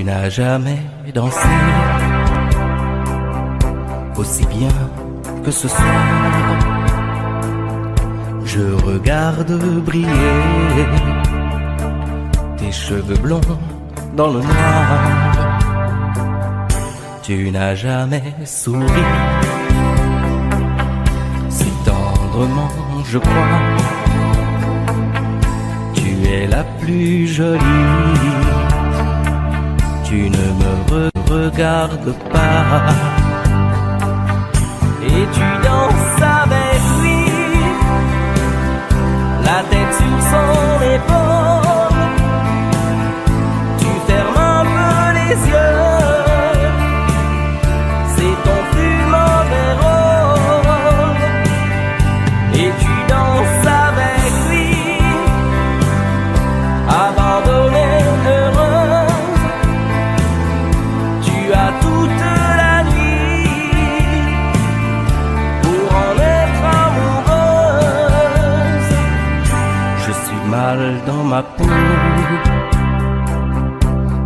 n'as jamais dansé aussi bien que ce soir. Je regarde briller tes cheveux blonds dans le noir. Tu n'as jamais souri si tendrement, je crois. Tu es la plus jolie. Tu ne me regardes pas et tu danses avec lui, la tête sur son épaule. Tu fermes un peu les yeux, c'est ton fumant vérole, et tu danses avec lui, abandonnée, heureuse. Tu as toute la nuit pour en être amoureuse. Je suis mal dans ma peau,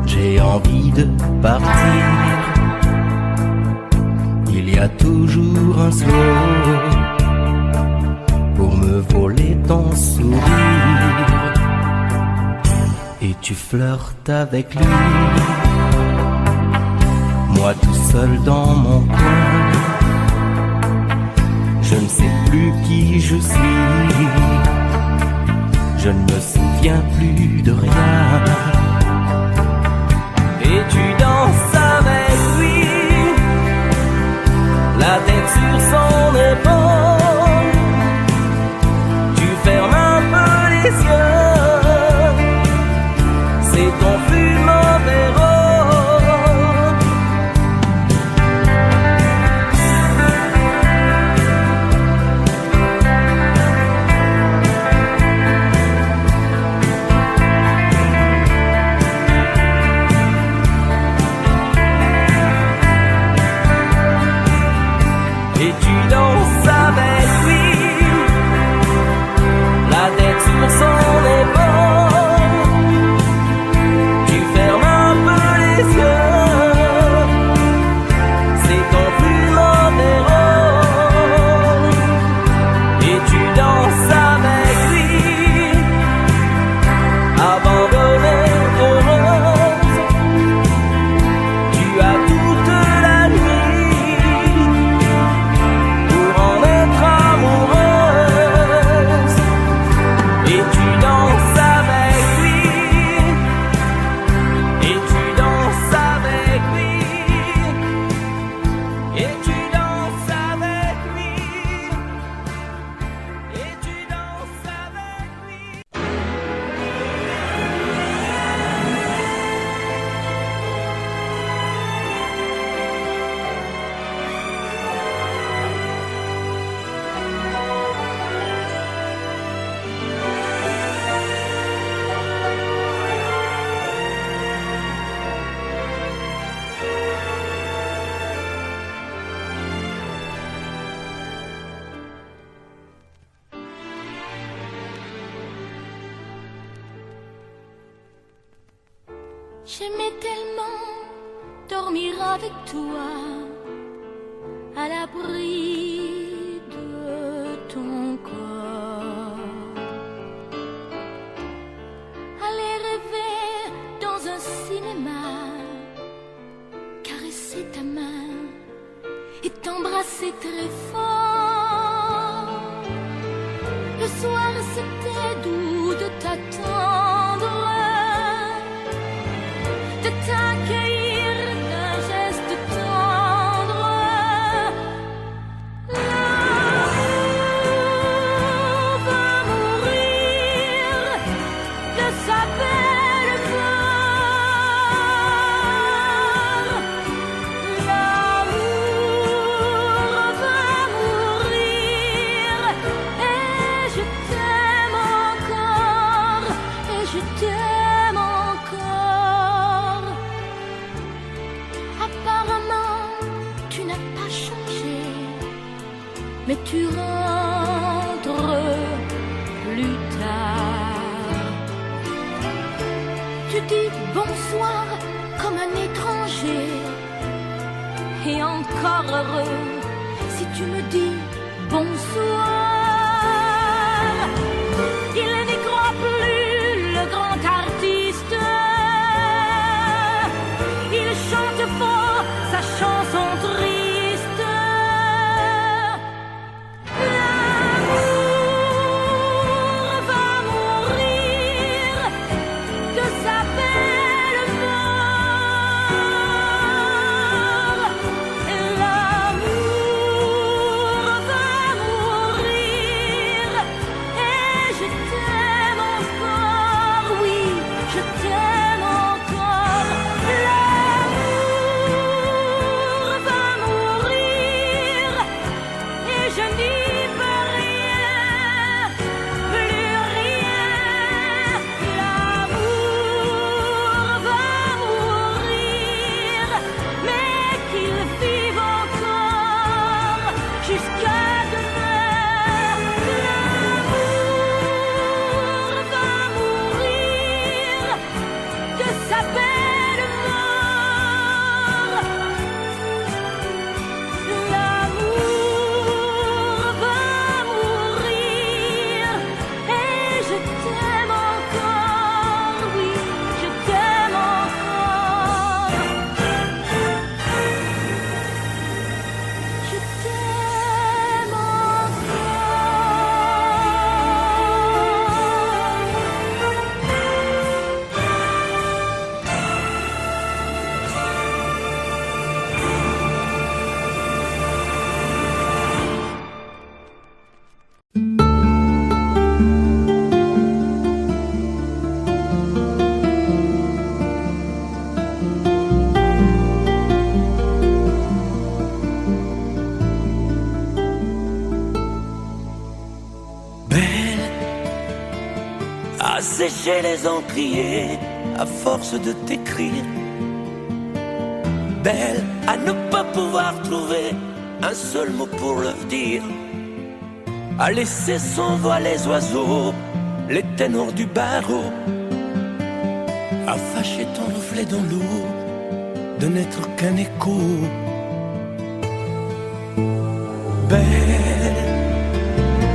j'ai envie de partir. Il y a toujours un slow pour me voler ton sourire. Et tu flirtes avec lui, moi tout seul dans mon coin. Je ne sais plus qui je suis, je ne me souviens plus de rien. Et tu danses avec lui, la tête sur son épaule. Tu fermes un peu les yeux, c'est ton fumant vérole. Et tu danses avec lui, la tête sur son épaule. Tu fermes un peu les yeux, c'est ton fumant vérole. Et tu danses avec lui, abandonnée, heureuse. Tu as toute la nuit pour en être amoureuse. Et tu danses avec lui, et tu danses avec lui, et tu danses avec lui, et tu danses avec lui. J'aimais tellement dormir avec toi, à l'abri de ton corps. Aller rêver dans un cinéma, caresser ta main et t'embrasser très fort. Le soir c'était doux de t'attendre, de t'accueillir d'un geste tendre. L'amour va mourir de sa belle fleur. L'amour va mourir et je t'aime encore, et je t'aime encore. Apparemment, tu n'as pas changé, mais tu rentres plus tard. Tu dis bonsoir comme un étranger. Et encore heureux si tu me dis bonsoir. Il n'y croit plus, le grand artiste. Il chante fort sa chanson triste. L'amour va mourir de sa belle mort. L'amour va mourir et je t'aime encore, oui, je t'aime encore. L'amour va mourir et je n'y peux rien, plus rien. L'amour va mourir, mais qu'il vive encore jusqu'à demain. L'amour va mourir de sa belle mort. L'amour va mourir et je t'aime encore, oui, je t'aime encore. Je t'aime Belle, à sécher les encriers à force de t'écrire. Belle, à ne pas pouvoir trouver un seul mot pour le dire. À laisser s'envoler les oiseaux, les ténors du barreau. À fâcher ton reflet dans l'eau, de n'être qu'un écho. Belle,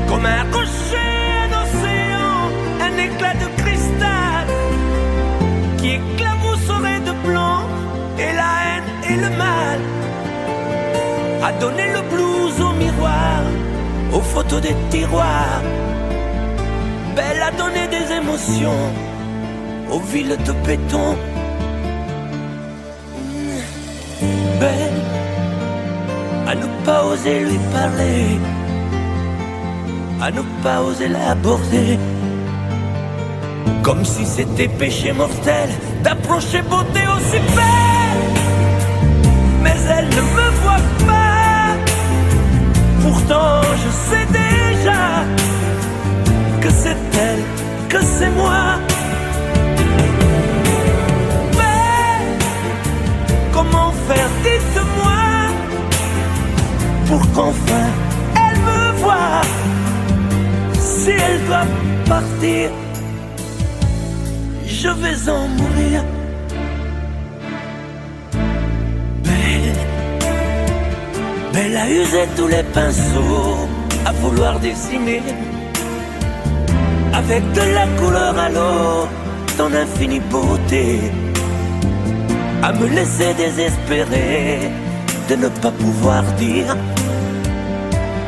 comme un rocher d'océan, un éclat de cristal qui éclabousserait de blanc et la haine et le mal. À donner le blues au miroir, aux photos des tiroirs. Belle à donner des émotions aux villes de béton. Belle à ne pas oser lui parler, à ne pas oser l'aborder, comme si c'était péché mortel d'approcher beauté aussi belle. Mais elle ne me voit pas, pourtant je sais déjà que c'est elle, que c'est moi. Mais comment faire, dites-moi, pour qu'enfin elle me voie. Si elle doit partir, je vais en mourir. Belle, belle a usé tous les pinceaux à vouloir dessiner avec de la couleur à l'eau ton infinie beauté, à me laisser désespérer de ne pas pouvoir dire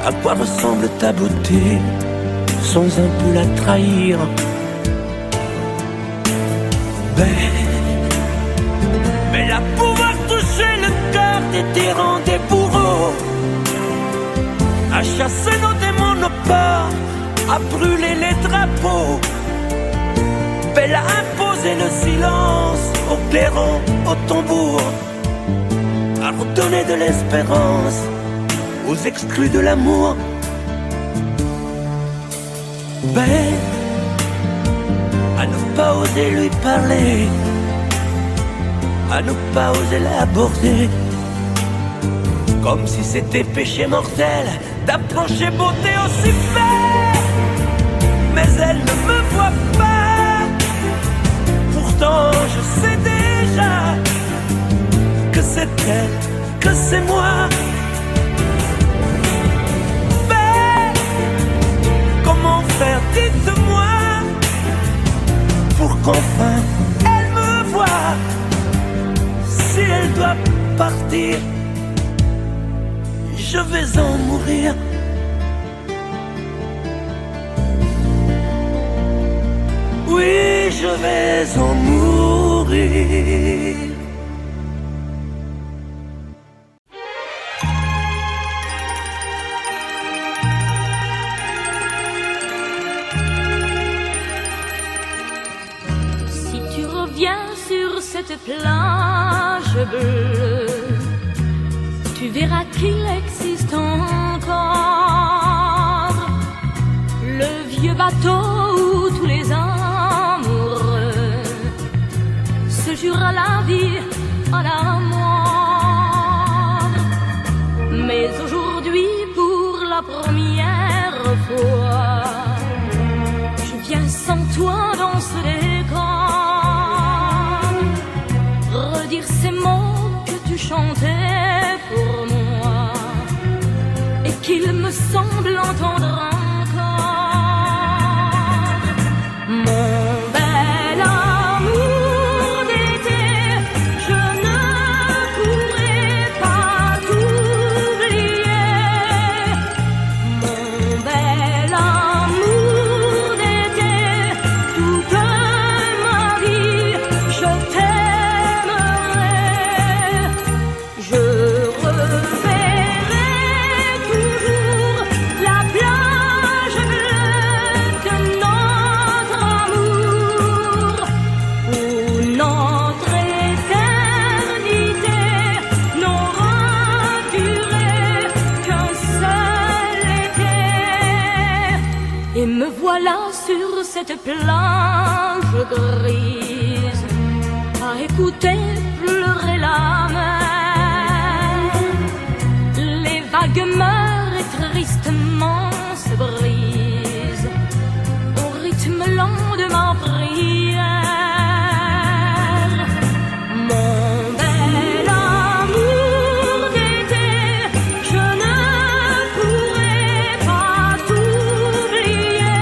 à quoi ressemble ta beauté sans un peu la trahir. Belle à pouvoir toucher le cœur des tyrans, des bourreaux, à chasser nos démons, nos peurs, à brûler les drapeaux. Belle à imposer le silence aux clairons, aux tambours, à redonner de l'espérance aux exclus de l'amour. Belle à ne pas oser lui parler, à ne pas oser l'aborder, comme si c'était péché mortel d'approcher beauté aussi belle. Mais elle ne me voit pas, pourtant je sais déjà qu'enfin elle me voit. Si elle doit partir, je vais en mourir. Oui, je vais en mourir. Si tu reviens sur cette plage bleue, tu verras qu'il existe encore le vieux bateau où tous les amoureux se jurent la vie à la mort. Mais aujourd'hui, pour la première fois, je viens sans toi dans ce décor, redire ces mots que tu chantais pour moi et qu'il me semble entendre encore. Mon bel amour d'été, je ne pourrai pas t'oublier. Mon bel amour d'été, toute ma vie, je t'aimerai. Je reverrai toujours la plage bleue de notre amour, où notre éternité n'aura duré qu'un seul été. Et me voilà sur cette plage grise, à écouter pleurer la mer. Les vagues meurent et tristement se brisent au rythme lent de ma prière. Mon bel amour d'été, je ne pourrai pas t'oublier.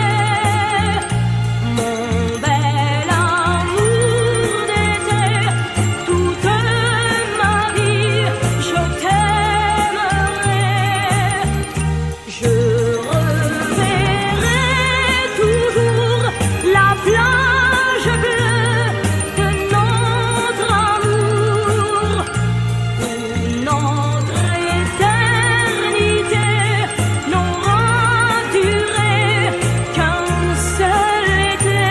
Mon bel amour d'été, toute ma vie, je t'aimerai. Je reverrai toujours la plage bleue de notre amour, où notre éternité n'aura duré qu'un seul été.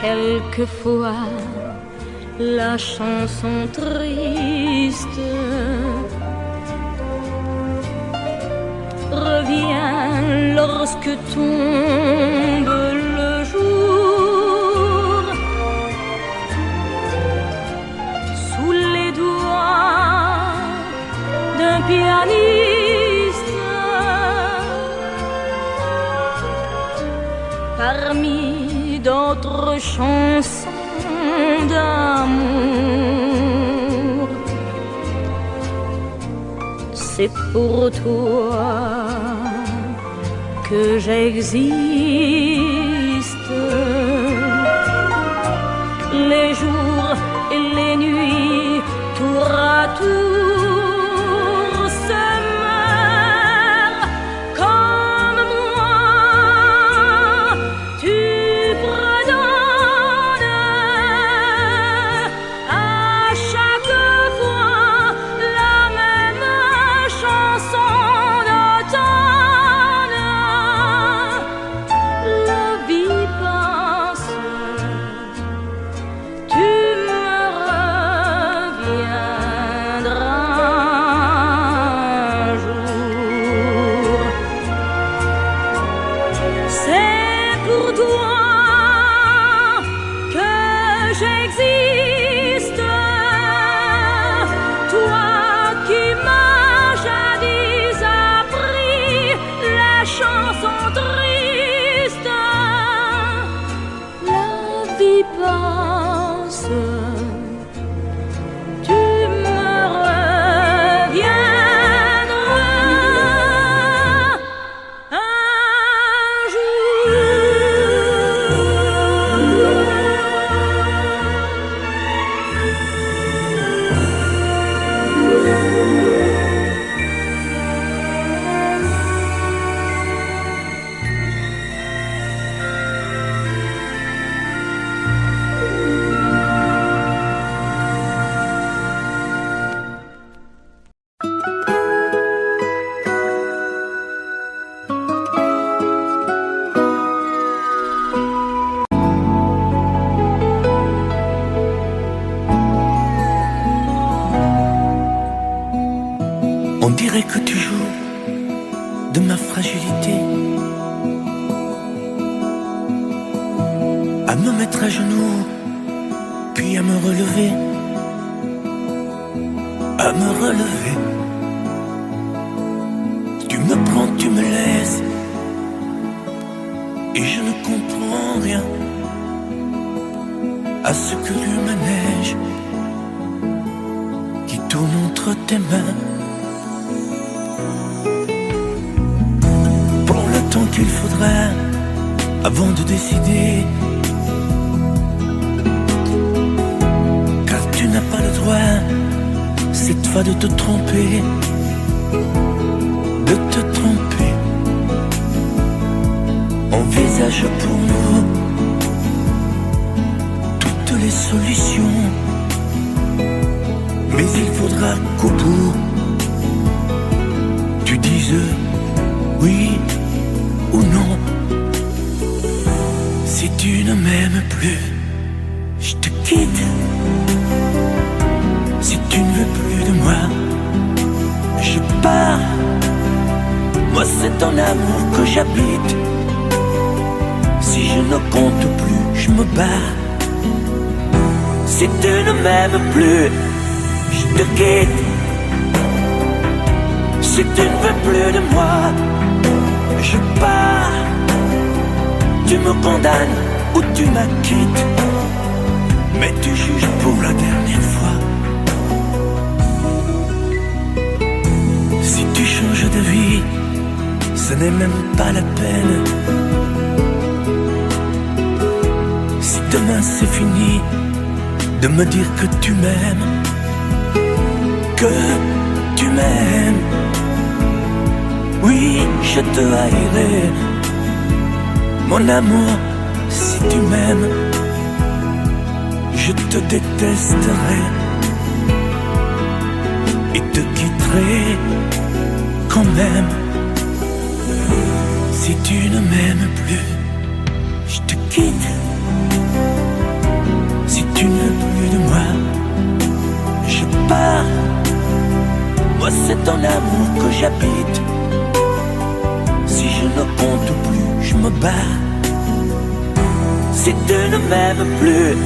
Quelquefois, la chanson triste revient lorsque tombe le jour. Sous les doigts d'un pianiste, parmi d'autres chansons d'amour. C'est pour toi que j'existe. Les jours et les nuits, tour à tour, se meurent comme moi. Tu redonnes à chaque fois la même chanson d'automne. La vie passe, tu me reviendras. On dirait que tu joues de ma fragilité, à me mettre à genoux, puis à me relever, à me relever. Tu me prends, tu me laisses, et je ne comprends rien à ce que le manège qui tourne entre tes mains. Prends le temps qu'il faudra avant de décider, car tu n'as pas le droit cette fois de te tromper, de te tromper. Envisage pour nous toutes les solutions, mais il faudra qu'au bout tu dises oui ou non. Si tu ne m'aimes plus, je te quitte. Si tu ne veux plus de moi, je pars. Moi c'est ton amour que j'habite. Si je ne compte plus, je me bats. Si tu ne m'aimes plus, je te quitte. Si tu ne veux plus de moi, je pars. Tu me condamnes ou tu m'acquittes, mais tu juges pour la dernière fois. Si tu changes de vie, ce n'est même pas la peine. Si demain c'est fini de me dire que tu m'aimes, que tu m'aimes, oui, je te haïrai. Mon amour, si tu m'aimes, je te détesterai et te quitterai quand même. Si tu ne m'aimes plus, je te quitte. Si tu ne veux plus de moi, je pars. Moi c'est ton amour que j'habite. Si je ne compte plus, je me bats. Si tu ne m'aimes plus,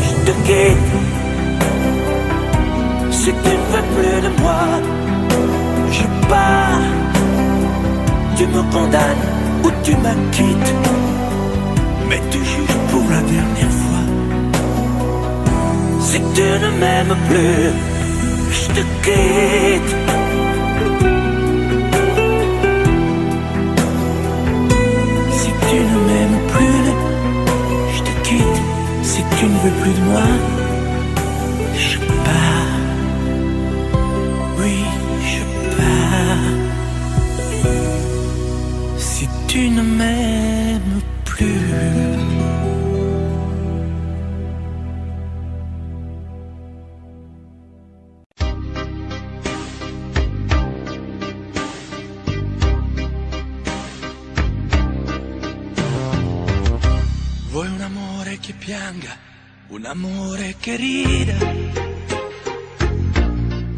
je te quitte. Si tu ne veux plus de moi, je pars. Tu me condamnes ou tu m'acquittes, mais tu juges pour la dernière fois. Si tu ne m'aimes plus, je te quitte. Si tu ne m'aimes plus, je te quitte. Si tu ne veux plus de moi, je pars. Oui, je pars. Si tu ne m'aimes plus. Vuoi un amore che pianga, un amore che rida,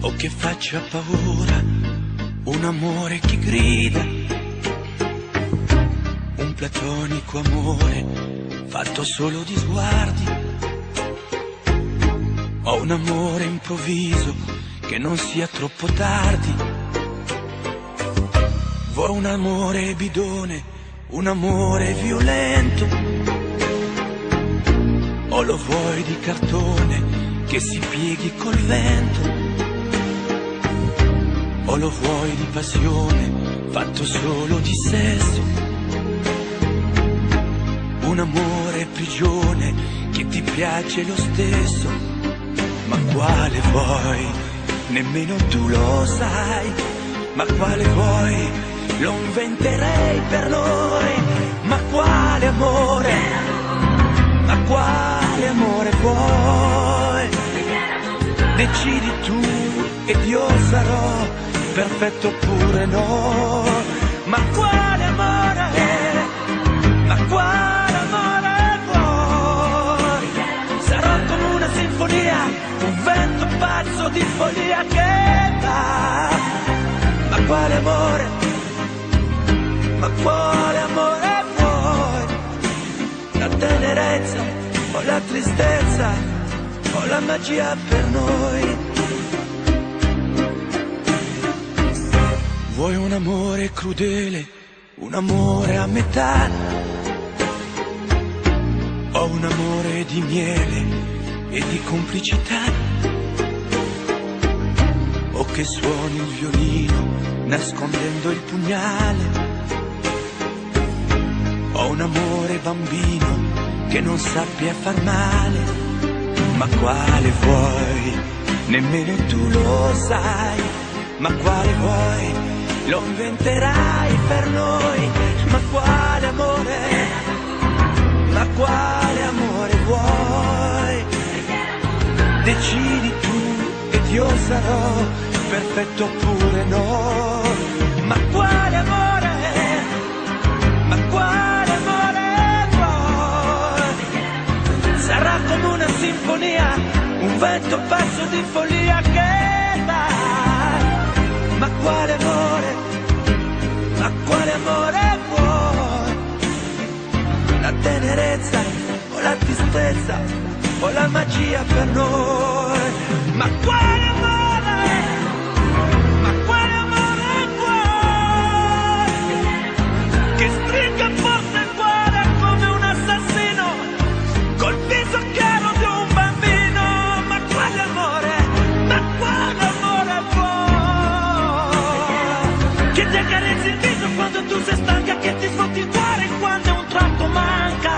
o che faccia paura, un amore che grida, un platonico amore fatto solo di sguardi, o un amore improvviso che non sia troppo tardi. Vuoi un amore bidone, un amore violento, o lo vuoi di cartone che si pieghi col vento, o lo vuoi di passione fatto solo di sesso, un amore prigione che ti piace lo stesso. Ma quale vuoi? Nemmeno tu lo sai. Ma quale vuoi? Lo inventerei per noi. Ma quale amore? Ma quale amore vuoi? Decidi tu ed io sarò perfetto oppure no. Ma quale amore? Ma quale amore vuoi? Sarò come una sinfonia, un vento pazzo di follia che va quale amore, ma quale amore vuoi? La tenerezza o la tristezza o la magia per noi? Vuoi un amore crudele, un amore a metà, o un amore di miele e di complicità? O che suoni il violino nascondendo il pugnale, o un amore bambino che non sappia far male? Ma quale vuoi? Nemmeno tu lo sai. Ma quale vuoi? Lo inventerai per noi. Ma quale amore? Ma quale amore vuoi? Decidi tu ed io sarò perfetto oppure no. Ma quale amore? Ma quale amore vuoi? Sarà come una sinfonia, un vento pazzo di follia che va. Ma quale amore? Ma quale amore vuoi? La tenerezza o la tristezza o la magia per noi? Ma quale amore? Ma quale amore vuoi? Che stringa forte il cuore come un assassino col viso chiaro di un bambino. Ma quale amore? Ma quale amore vuoi? Che ti accarezzi il viso quando tu sei stanca, che ti sfotti il cuore quando un tratto manca.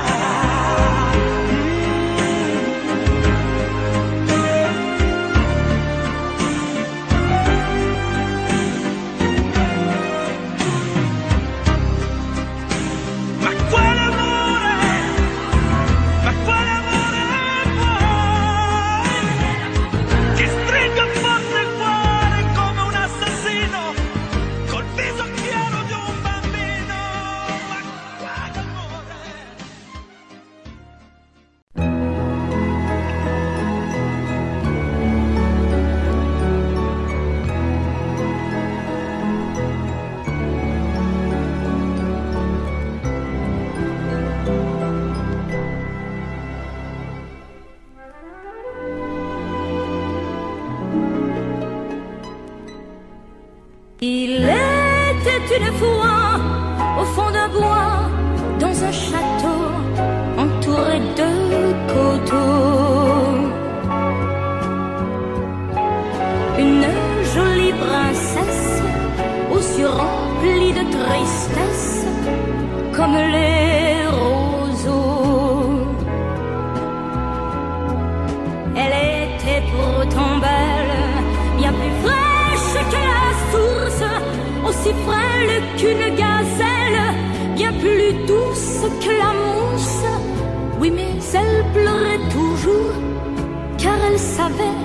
Il était une fois au fond d'un bois, dans un château entouré de coteaux, une jolie princesse aux yeux remplis de tristesse comme les roseaux. Elle était pourtant belle, bien plus fraîche que la source, aussi frêle qu'une gazelle, bien plus douce que la mousse. Oui, mais elle pleurait toujours, car elle savait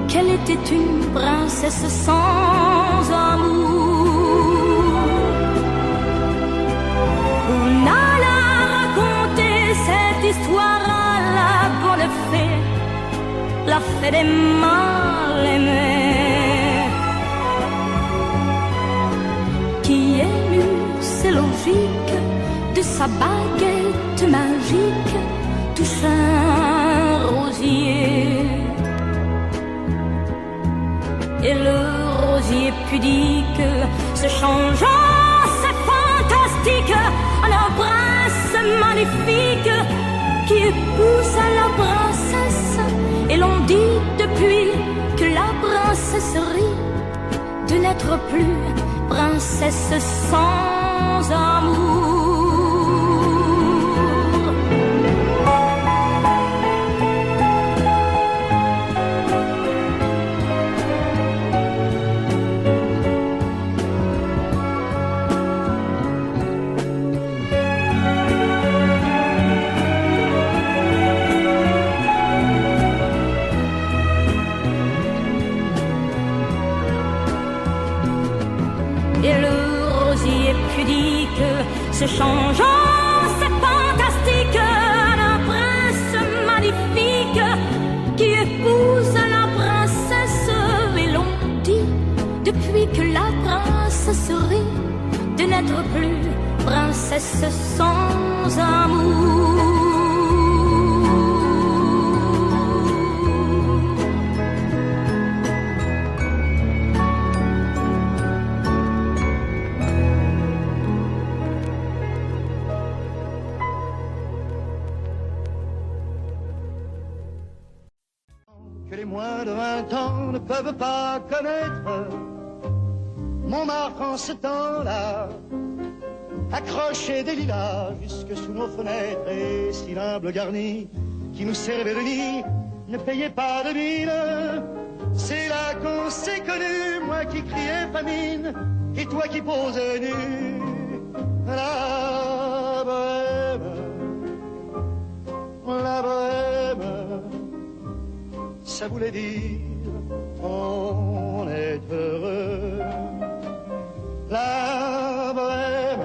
qu'elle était une princesse sans amour. On alla raconter cette histoire à la bonne fée, la fée des mal-aimés, qui émut, c'est logique, de sa baguette magique touche un rosier. Et le rosier pudique se changeant, c'est fantastique, en un prince magnifique qui épouse la princesse. Et l'on dit depuis que la princesse rit de n'être plus princesse sans amour. Se changeant, c'est fantastique, un prince magnifique qui épouse la princesse. Et l'on dit depuis que la princesse se sourit de n'être plus princesse sans amour. Que les moins de 20 ans ne peuvent pas connaître Montmartre en ce temps-là, accroché des lilas jusque sous nos fenêtres, et si l'humble garni qui nous servait de nid ne payait pas de mine. C'est là qu'on s'est connus, moi qui criais famine et toi qui posais nu. La bohème, ça voulait dire on est heureux. La bohème,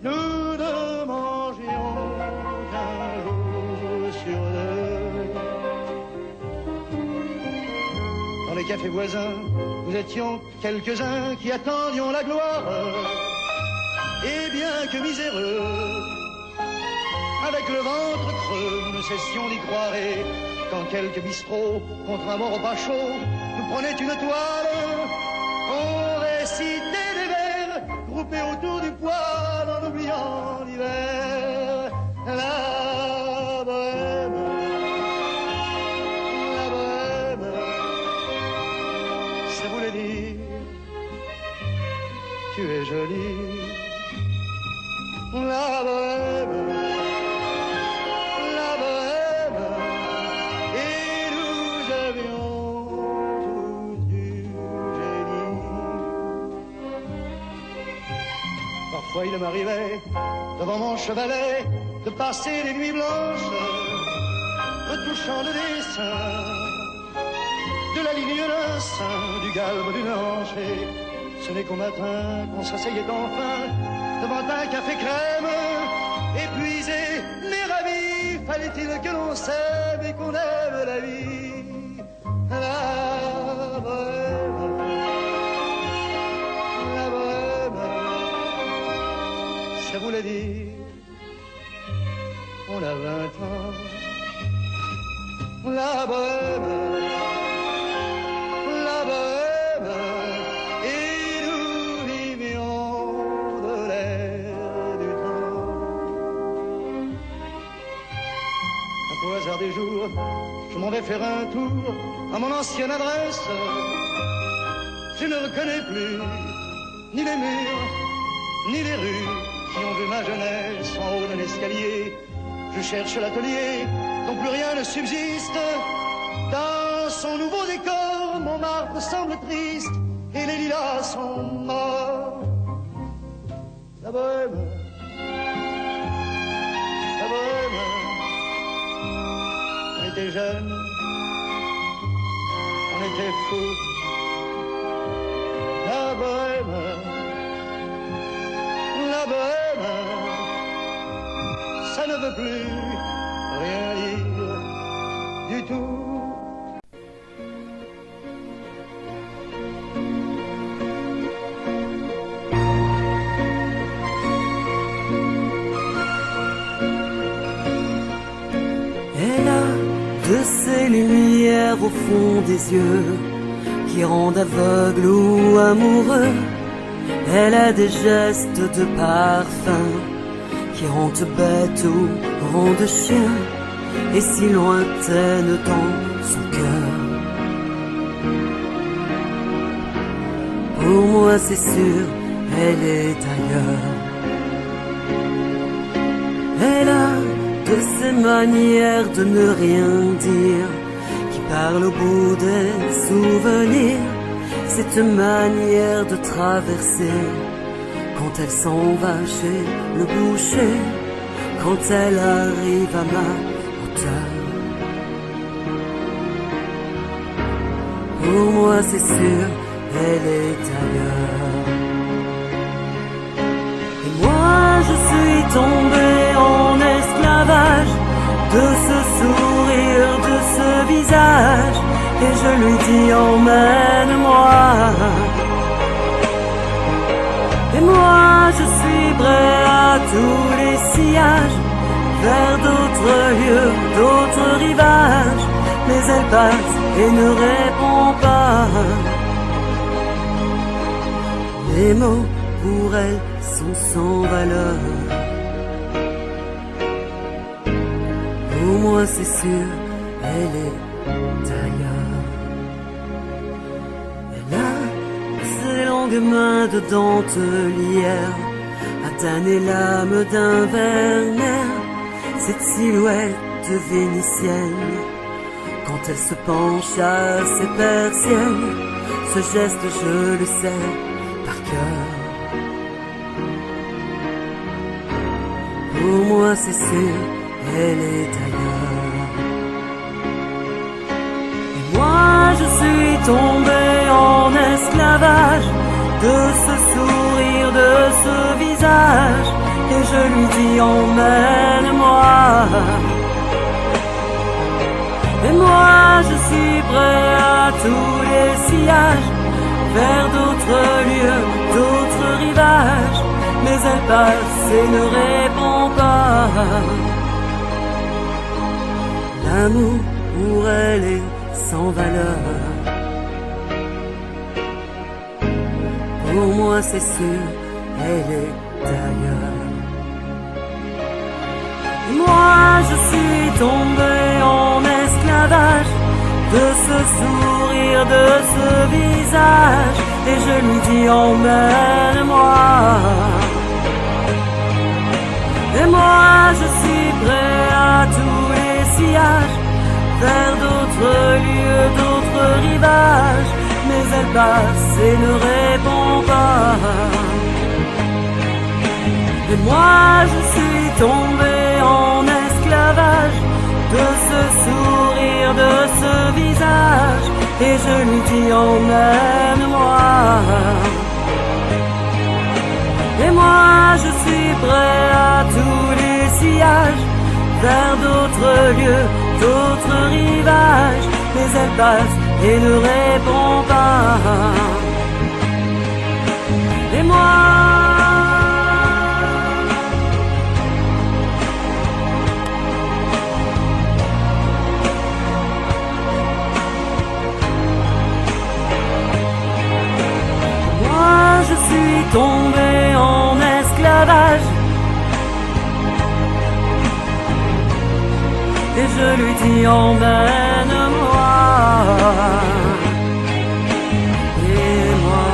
nous ne mangions qu'un jour sur deux. Dans les cafés voisins, nous étions quelques-uns qui attendions la gloire. Et bien que miséreux, avec le ventre creux, nous ne cessions d'y croire. Et quand quelques bistrots, contre un bon repas chaud, nous prenaient une toile, on récitait des vers groupés autour du poêle en oubliant l'hiver. La bohème, ça voulait dire tu es jolie. La bohème, et nous avions tous du génie. Parfois il m'arrivait, devant mon chevalet, de passer les nuits blanches, retouchant le dessin de la ligne d'un sein, du galbe d'une hanche. Et ce n'est qu'au matin qu'on s'asseyait enfin devant un café crème, épuisé mais ravi. Fallait-il que l'on s'aime et qu'on aime la vie. La bohème, ça voulait dire on a 20 ans. La bohème, et nous vivions de l'air du temps. Un peu au hasard des jours, je m'en vais faire un tour à mon ancienne adresse. Je ne reconnais plus ni les murs, ni les rues qui ont vu ma jeunesse en haut d'un escalier. Je cherche l'atelier dont plus rien ne subsiste. Dans son nouveau décor, Montmartre semble triste et les lilas sont morts. La bohème, on était jeunes, on était fous. La bohème, ça ne veut plus rien dire du tout. Elle a de ces lumières au fond des yeux qui rendent aveugle ou amoureux. Elle a des gestes de parfum qui rendent bête ou rendent chien, et si lointaine dans son cœur. Pour moi c'est sûr, elle est ailleurs. Elle a de ces manières de ne rien dire, qui parle au bout des souvenirs. Cette manière de traverser quand elle s'en va chez le boucher, quand elle arrive à ma hauteur. Pour moi c'est sûr, elle est ailleurs. Et moi je suis tombé en esclavage de ce sourire, de ce visage, et je lui dis emmène-moi. Et moi je suis prêt à tous les sillages, vers d'autres lieux, d'autres rivages, mais elle passe et ne répond pas. Les mots pour elle sont sans valeur. Pour moi c'est sûr, elle est ailleurs. Elle a ses longues mains de dentelière à tanner l'âme d'un Werner. Cette silhouette vénitienne, quand elle se penche à ses persiennes, ce geste je le sais par cœur. Pour moi c'est sûr, elle est ailleurs. Et moi je suis tombé en esclavage de ce sourire, de ce visage, et je lui dis emmène-moi. Et moi je suis prêt à tous les sillages, vers d'autres lieux, d'autres rivages, mais elle passe et ne répond pas. L'amour pour elle est sans valeur. Pour moi c'est sûr, elle est ailleurs. Moi je suis tombé en esclavage de ce sourire, de ce visage, et je lui dis emmène-moi. Et moi je suis prêt à tous les sillages, vers d'autres lieux, d'autres rivages, mais elle passe et ne répond pas. Et moi je suis tombé en esclavage de ce sourire, de ce visage, et je lui dis emmène-moi. Et moi je suis prêt à tous les sillages, vers d'autres lieux, d'autres rivages, mais elle passe et ne répond pas. Et moi je suis tombé en esclavage, et je lui dis emmène-moi. Et moi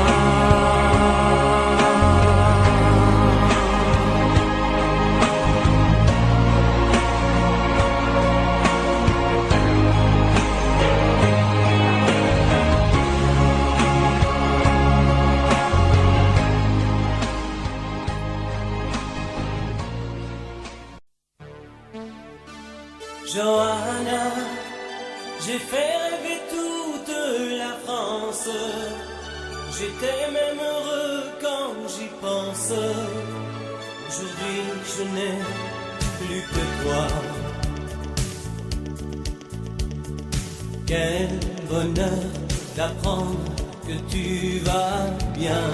Johanna, j'ai fait rêver toute la France. J'étais même heureux quand j'y pense. Aujourd'hui, je n'ai plus que toi. Quel bonheur d'apprendre que tu vas bien,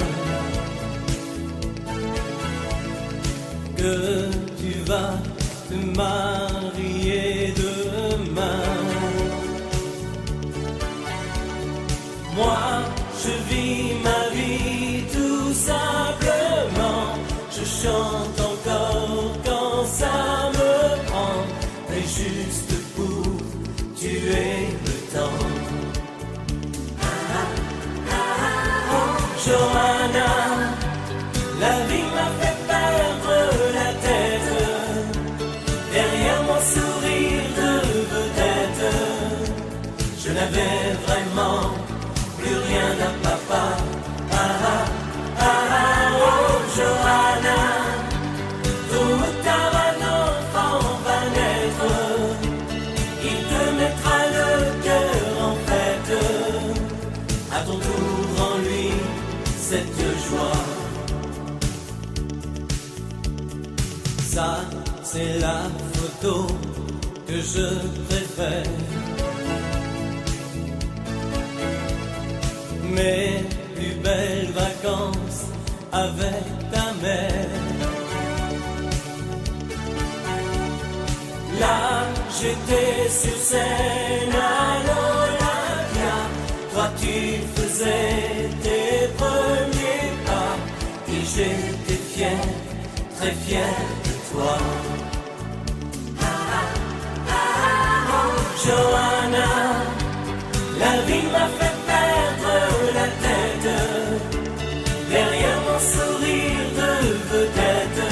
que tu vas te marier demain. Moi, je vis ma vie tout simplement. Je chante encore quand ça me prend, mais juste pour tuer le temps. Johanna, la vie m'a fait perdre la tête. Derrière mon sourire de vedette, je n'avais vraiment plus rien à papa. Oh Johanna, tôt ou tard un enfant va naître. Il te mettra le cœur en fête. À ton tour en lui cette joie. Ça, c'est la photo que je préfère. mes plus belles vacances avec ta mère. Là, j'étais sur scène à l'Olympia. Toi, tu faisais tes premiers pas. Et j'étais fier, très fier de toi. Johanna, la vie m'a fait perdre la tête. Derrière mon sourire de vedette,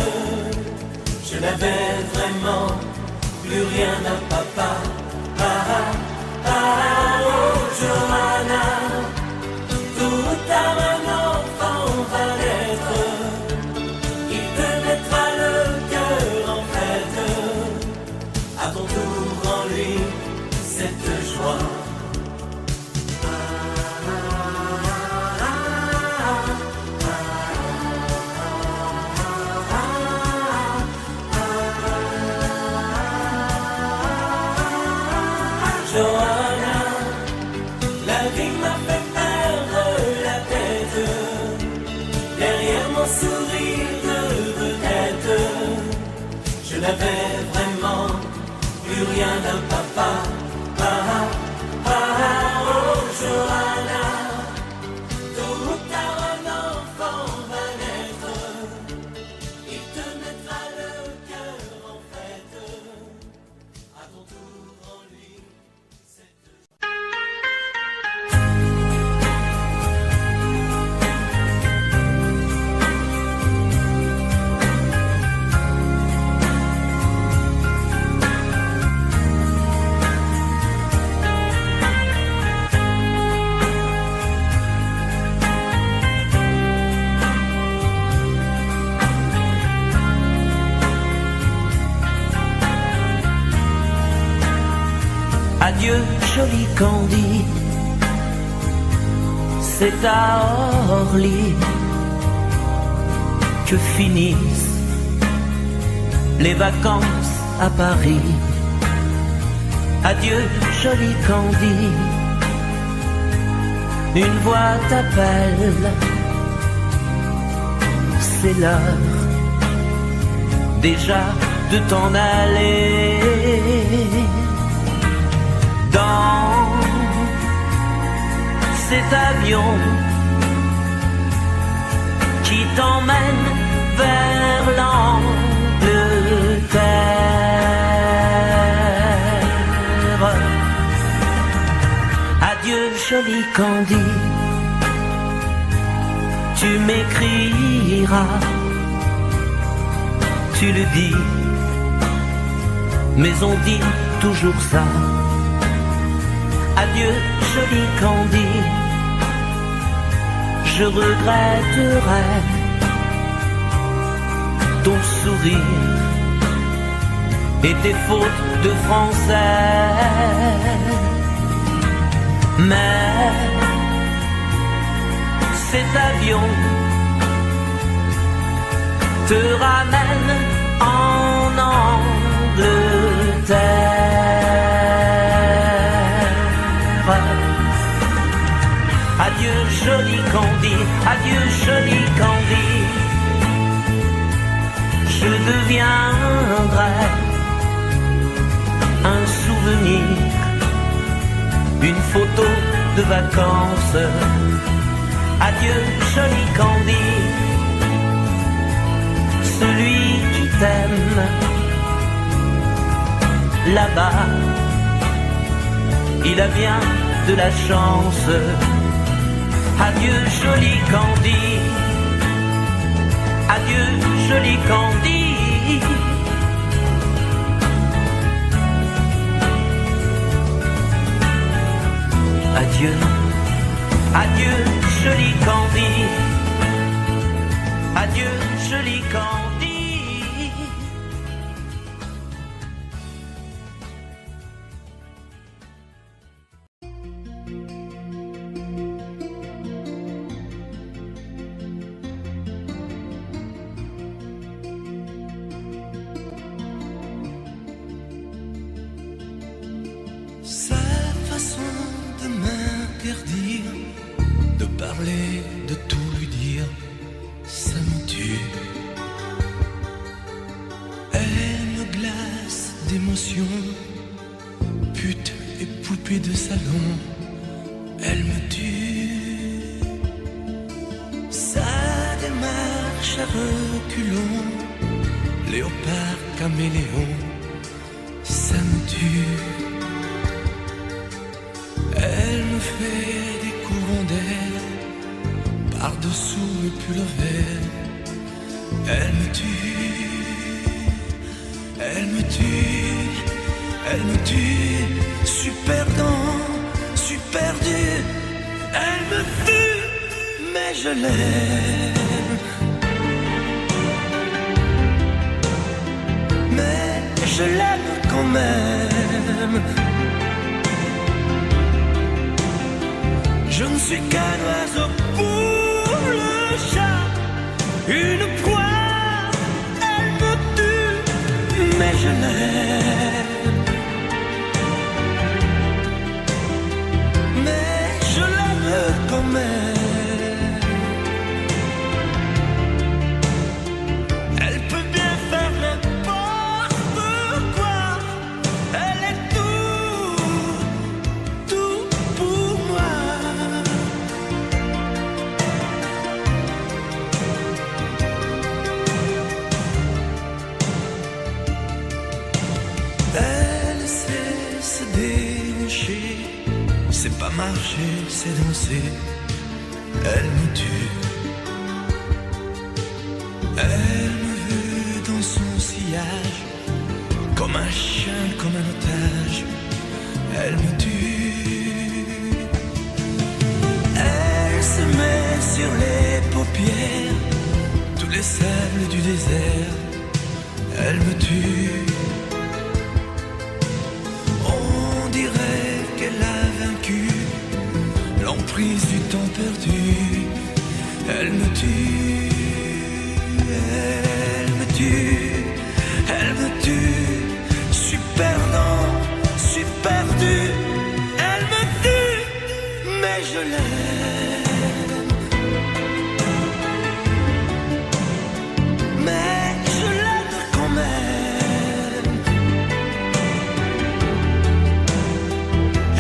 je n'avais vraiment plus rien à papa. Oh Johanna, tout à un enfant va naître. Il te mettra le cœur en fête. À ton tour en lui cette joie. Johanna, la vie m'a fait perdre la tête. Derrière mon sourire de vedette, je n'avais vraiment plus rien d'un papa. Oh Johanna, tout tard un enfant va naître. Il te mettra le cœur en fête. À ton tour en lui. Adieu, joli Candy, c'est à Orly que finissent les vacances à Paris. Adieu, joli Candy, une voix t'appelle, c'est l'heure déjà de t'en aller. Dans cet avion qui t'emmène vers l'Angleterre. Adieu, joli Candy, tu m'écriras, tu le dis, mais on dit toujours ça. Adieu, joli Candy, je regretterai ton sourire et tes fautes de français. Mais cet avion te ramène en Angleterre. Adieu, joli Candy, adieu, joli Candy, je deviendrai un souvenir, une photo de vacances. Adieu, joli Candy, celui qui t'aime là-bas, il a bien de la chance. Adieu, joli Candy, adieu, joli Candy. Adieu, adieu, joli Candy, adieu, joli Candy. Sa façon de m'interdire de parler, de tout lui dire, ça me tue. Elle me glace d'émotion, pute et poupée de salon, elle me tue. Sa démarche à reculons, léopard caméléon, ça me tue. Elle me fait des courants d'air par-dessous le pull vert. Elle me tue, elle me tue, elle me tue. Super dent, super dur. Elle me tue, mais je l'aime. Mais je l'aime quand même. Je ne suis qu'un oiseau pour le chat, une proie, elle me tue, mais je l'aime. Mais je l'aime quand même. Elle peut bien faire n'importe quoi, elle est tout pour moi. Elle sait se déhancher, c'est pas marcher, c'est danser. Elle me tue. Elle me veut dans son sillage, comme un chien, comme un otage. Elle me tue. Elle se met sur les paupières tous les sables du désert. Elle me tue. On dirait qu'elle a vaincu l'emprise du temps perdu. Elle me tue, elle me tue, elle me tue. Super non, super dur. Elle me tue, mais je l'aime. Mais je l'aime quand même.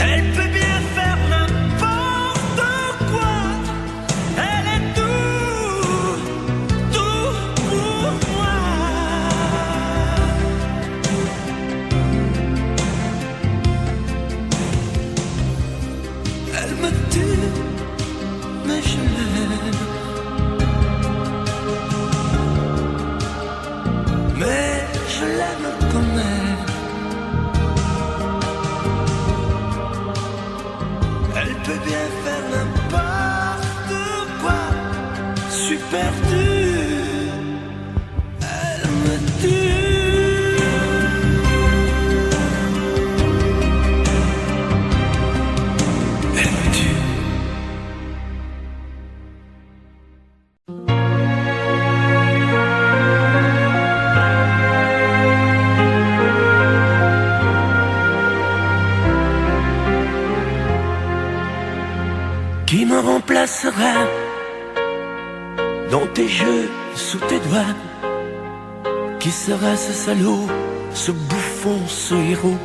Elle peut bien faire n'importe quoi. Elle est tout pour moi. Elle me tue, mais je l'aime. Mais je l'aime quand même. Elle peut bien faire n'importe quoi. Super dur. Elle me tue. Elle me tue. Qui me remplacera dans tes jeux, sous tes doigts? Qui sera ce salaud, ce bouffon, ce héros?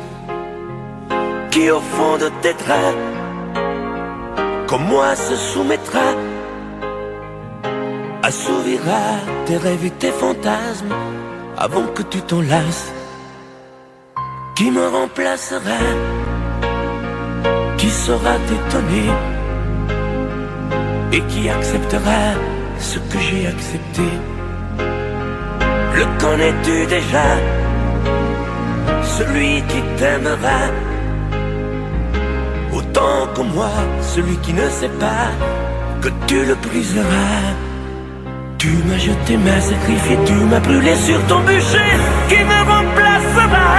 Qui au fond de tes draps, comme moi, se soumettra, assouvira tes rêves et tes fantasmes avant que tu t'en lasses? Qui me remplacera? Qui saura t'étonner et qui acceptera ce que j'ai accepté? Le connais-tu déjà? Celui qui t'aimera autant que moi, celui qui ne sait pas que tu le briseras. Tu m'as jeté, m'as sacrifié, tu m'as brûlé sur ton bûcher. Qui me remplacera?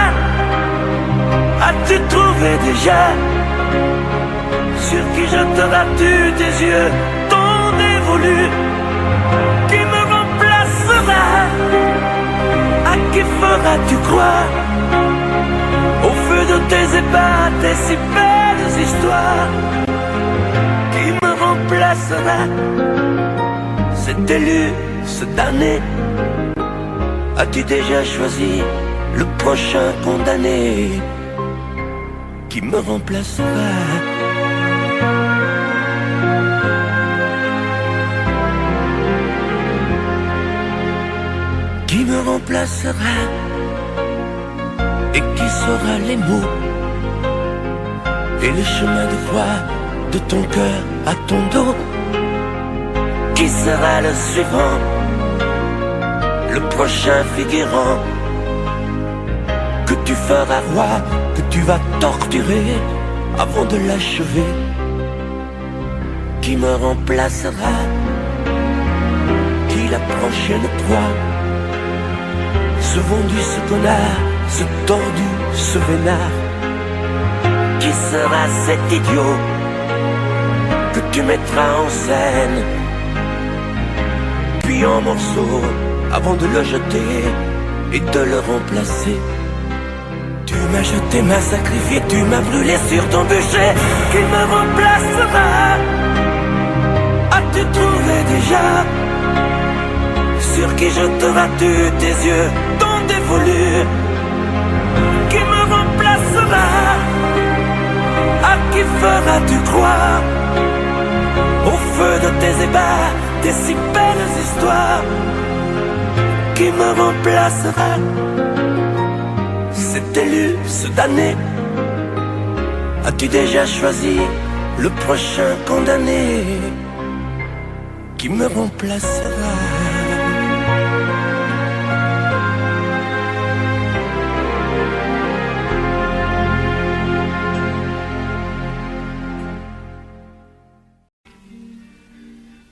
As-tu trouvé déjà sur qui jetteras-tu tes yeux ton dévolu? Qui me remplacera? À qui feras-tu croire au feu de tes ébats, tes si belles histoires? Qui me remplacera? remplacera cet élu, ce damné? As-tu déjà choisi le prochain condamné qui me remplacera? Qui me remplacera et qui saura les mots et les chemins de foi de ton cœur à ton dos? Qui sera le suivant, le prochain figurant que tu feras roi, que tu vas torturer avant de l'achever? Qui me remplacera? Qui la prochaine proie? Ce vendu, ce connard, ce tordu, ce vénard? Qui sera cet idiot que tu mettras en scène, puis en morceaux, avant de le jeter et de le remplacer? Tu m'as jeté, m'as sacrifié, tu m'as brûlé sur ton bûcher. Qui me remplacera? As-tu trouvé déjà sur qui jeteras-tu tes yeux tant dévolus? Qui me remplacera? À qui feras-tu croire au feu de tes ébats, tes si belles histoires? Qui me remplacera? Cet élu, ce damné? As-tu déjà choisi le prochain condamné qui me remplacera?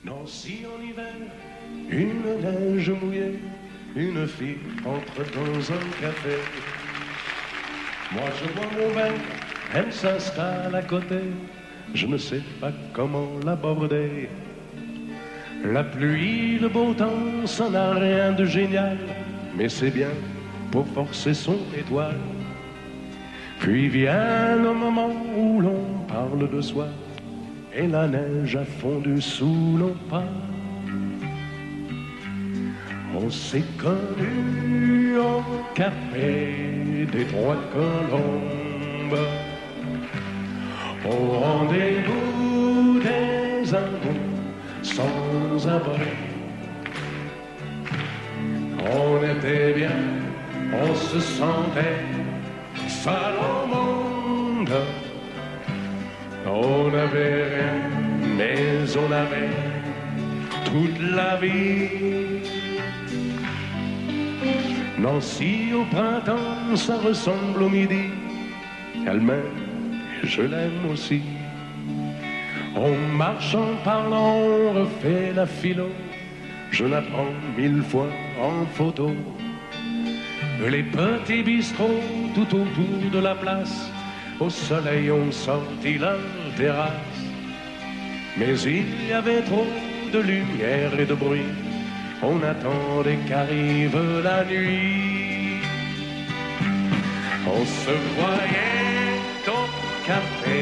Nancy en hiver, une neige mouillée, une fille entre dans un café. Moi je bois mon verre, elle s'installe à côté, je ne sais pas comment l'aborder. La pluie, le beau temps, ça n'a rien de génial, mais c'est bien pour forcer son étoile. Puis vient le moment où l'on parle de soi, et la neige a fondu sous nos pas. On s'est connus au café des Trois Colombes, au rendez-vous des amours sans abri. On était bien, on se sentait seul au monde. On n'avait rien, mais on avait toute la vie. Nancy au printemps, ça ressemble au midi. Elle m'aime et je l'aime aussi. On marche en parlant, on refait la philo. Je la prends 1000 fois en photo. Les petits bistrots tout autour de la place, au soleil on sortit la terrasse. Mais il y avait trop de lumière et de bruit, on attendait qu'arrive la nuit. On se voyait au café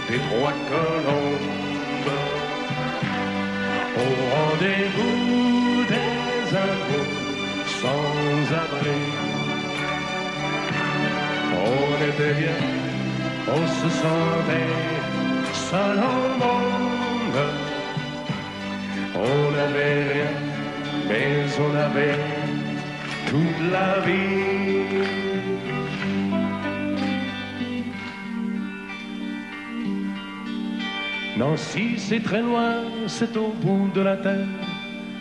des Trois Colombes, au rendez-vous des amours sans abri. On était bien, on se sentait seul au monde. On n'avait rien, mais on avait toute la vie. Nancy, c'est très loin, c'est au bout de la terre.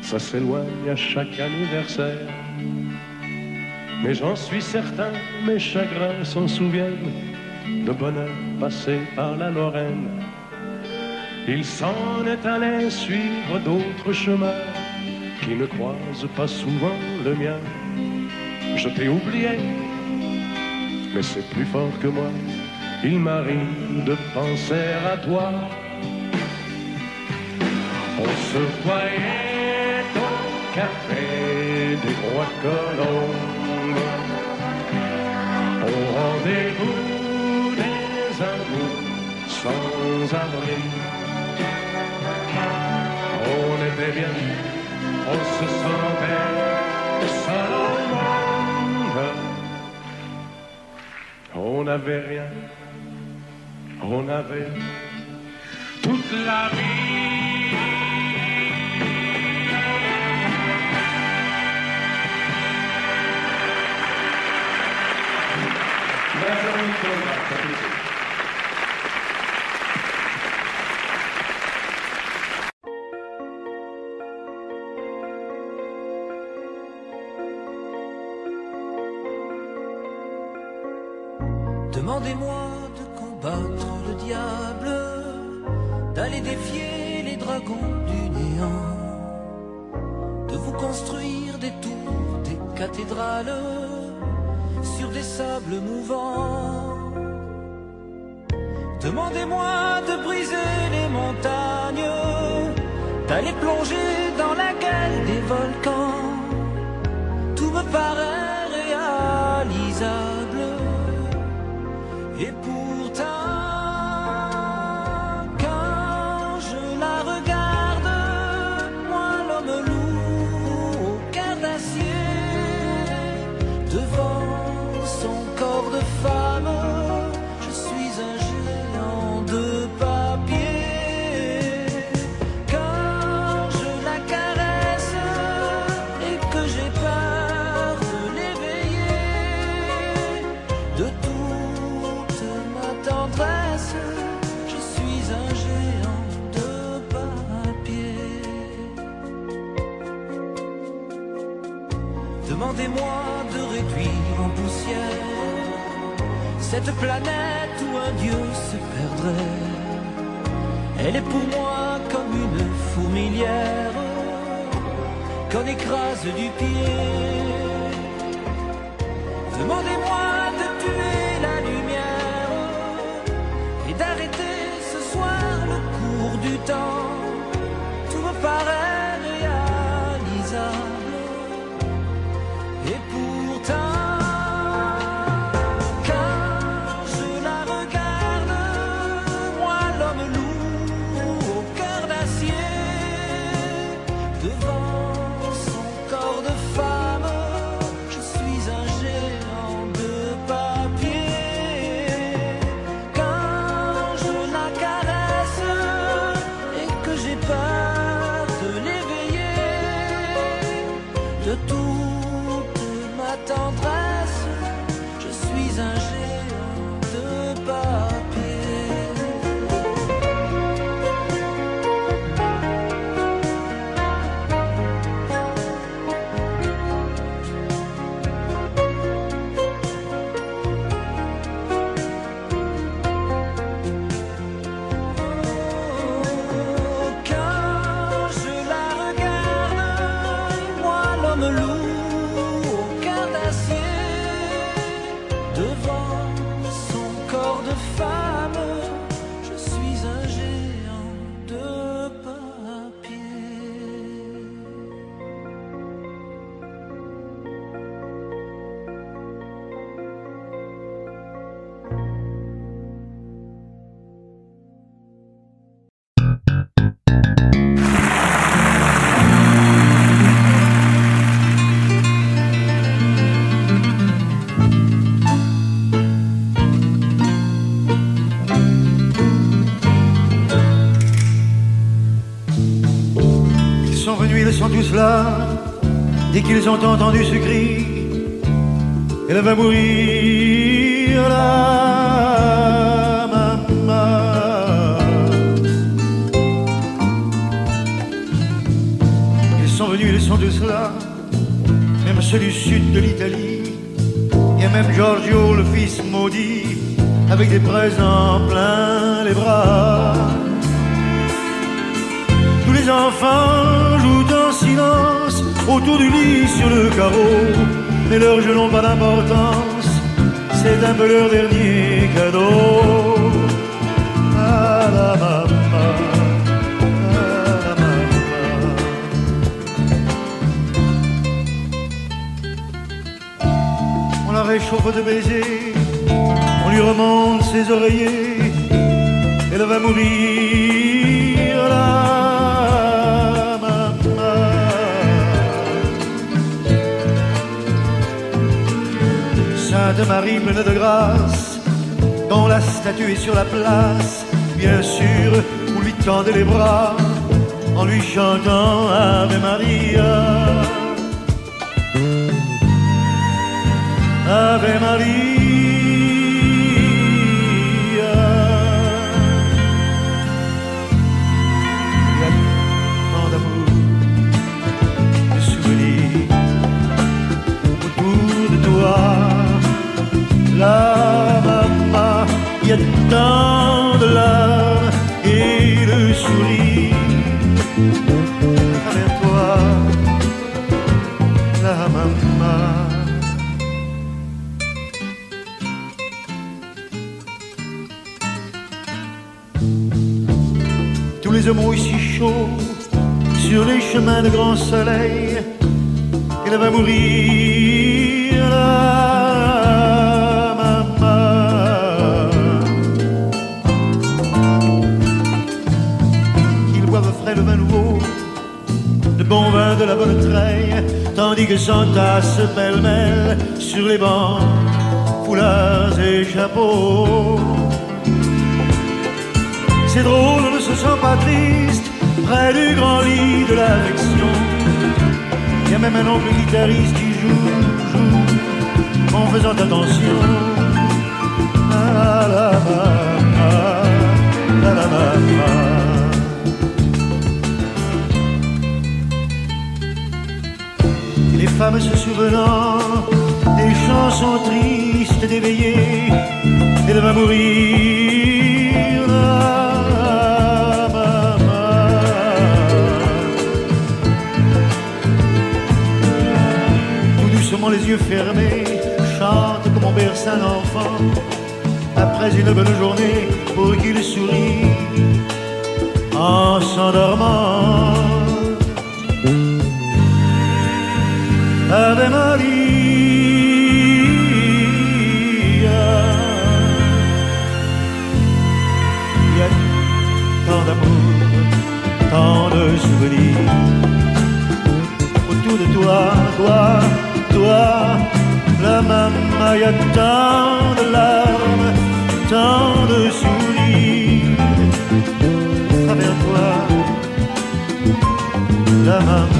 Ça s'éloigne à chaque anniversaire. Mais j'en suis certain, mes chagrins s'en souviennent, de bonheur passé par la Lorraine. Il s'en est allé suivre d'autres chemins qui ne croisent pas souvent le mien. Je t'ai oublié, mais c'est plus fort que moi. Il m'arrive de penser à toi. On se voyait au café des Trois Colombes, au rendez-vous des amours sans abri. n'avait rien, on avait toute la vie. Demandez-moi de combattre le diable, d'aller défier les dragons du néant, de vous construire des tours, des cathédrales sur des sables mouvants. Demandez-moi de briser les montagnes, d'aller plonger dans la gueule des volcans. Tout me paraît réalisable. Et pourtant, quand je la regarde, moi l'homme loup au cœur d'acier, devant son corps de femme, je suis un géant de papier. Quand je la caresse et que j'ai peur de l'éveiller, de toute ma tendresse, je suis un géant de papier. Demandez-moi de réduire en poussière cette planète où un dieu se perdrait. Elle est pour moi comme une fourmilière qu'on écrase du pied. Demandez-moi de tuer la lumière et d'arrêter ce soir le cours du temps. Tout me paraît réalisable. Et pourtant, quand je la regarde, moi l'homme loup au cœur d'acier, devant son corps de femme, je suis un géant de papier. Quand je la caresse et que j'ai peur de l'éveiller, de toute ma tendresse, je suis un géant de papier. Quand je la regarde, moi l'homme loup au cœur d'acier, devant son corps de femme, je suis un géant de papier. Ils sont venus, ils sont tous là. Dès qu'ils ont entendu ce cri, elle va mourir là, maman. Ils sont venus, ils sont tous là. Même ceux du sud de l'Italie. Il y a même Giorgio, le fils maudit, avec des présents plein les bras. Tous les enfants jouent en silence autour du lit sur le carreau, mais leurs jeux n'ont pas d'importance, c'est un peu leur dernier cadeau. À la maman, à la maman. On la réchauffe de baisers, on lui remonte ses oreillers, elle va mourir là. Sainte Marie pleine de grâce, quand la statue est sur la place, bien sûr, vous lui tendez les bras en lui chantant Ave Maria. Ave Maria. Il y a tant d'amour, de souvenirs autour de toi. La maman, il y a tant de larmes et de sourires à travers toi, la maman. Tous les hommes ont eu si chaud sur les chemins de grand soleil, elle va mourir là. Le vin nouveau, le bon vin de la bonne treille, tandis que s'entassent pêle-mêle sur les bancs, foulards et chapeaux. C'est drôle, on ne se sent pas triste près du grand lit de l'affection. Il y a même un oncle guitariste qui joue en faisant attention à la maman, à la maman. Les femmes se souvenant des chansons tristes d'éveillé, elle va mourir la maman. Tout doucement les yeux fermés, chante comme on berce un enfant après une bonne journée pour qu'il sourie en s'endormant. Ave Maria, il y a tant d'amour, tant de souvenirs autour de toi, toi, la maman, il y a tant de larmes, tant de sourires à travers toi, la maman.